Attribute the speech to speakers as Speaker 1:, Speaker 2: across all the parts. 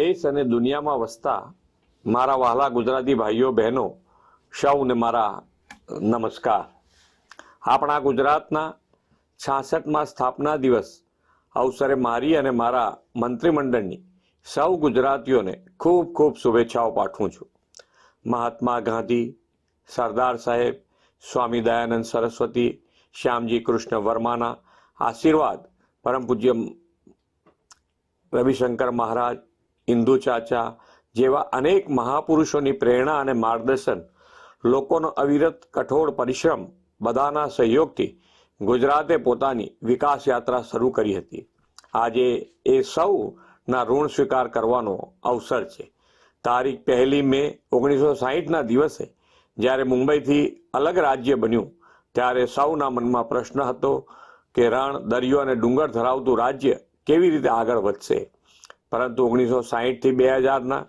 Speaker 1: દેશ અને દુનિયામાં વસતા મારા વહાલા ગુજરાતી ભાઈઓ બહેનો સૌને મારા નમસ્કાર. આપણા ગુજરાતના 66માં સ્થાપના દિવસ અવસરે મારી અને મારા મંત્રીમંડળની સૌ ગુજરાતીઓને ખૂબ ખૂબ શુભેચ્છાઓ પાઠવું છું. મહાત્મા ગાંધી, સરદાર સાહેબ, સ્વામી દયાનંદ સરસ્વતી, શ્યામજી કૃષ્ણ વર્માના આશીર્વાદ, પરમ પૂજ્ય રવિશંકર મહારાજ, ઇન્દુ ચાચા જેવા અનેક મહાપુરુષોની પ્રેરણા અને માર્ગદર્શન, લોકોનો અવિરત કઠોર પરિશ્રમ, બધાના સહયોગથી ગુજરાતે પોતાની વિકાસ યાત્રા શરૂ કરી હતી. આજે એ સૌના ઋણ સ્વીકાર કરવાનો અવસર છે. તારીખ 1 મે 1960ના દિવસે જ્યારે મુંબઈથી અલગ રાજ્ય બન્યું ત્યારે સૌના મનમાં પ્રશ્ન હતો કે રણ, દરિયો અને ડુંગર ધરાવતું રાજ્ય કેવી રીતે આગળ વધશે. પરંતુ 1960થી 2000ના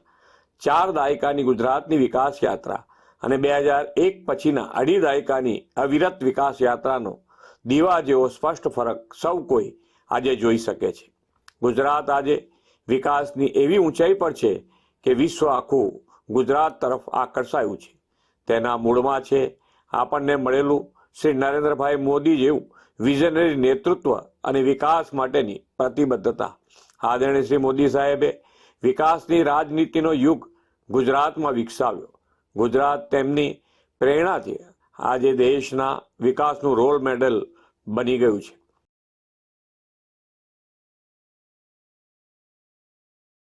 Speaker 1: 4 દાયકાની ગુજરાતની વિકાસ યાત્રા અને 2001 પછીના 2.5 દાયકાની અવિરત વિકાસ યાત્રાનો દીવા જેવો સ્પષ્ટ ફરક સૌ કોઈ આજે જોઈ શકે છે. ગુજરાત આજે વિકાસની એવી ઊંચાઈ પર છે કે વિશ્વ આખું ગુજરાત તરફ આકર્ષાયું છે. તેના મૂળમાં છે આપણને મળેલું શ્રી નરેન્દ્રભાઈ મોદી જેવું વિઝનરી નેતૃત્વ અને વિકાસ માટેની પ્રતિબદ્ધતા. આદરણીય શ્રી મોદી સાહેબે વિકાસની રાજનીતિનો યુગ ગુજરાતમાં વિકસાવ્યો. ગુજરાત તેમની પ્રેરણાથી આજે દેશના વિકાસનું રોલ મોડેલ બની ગયું છે.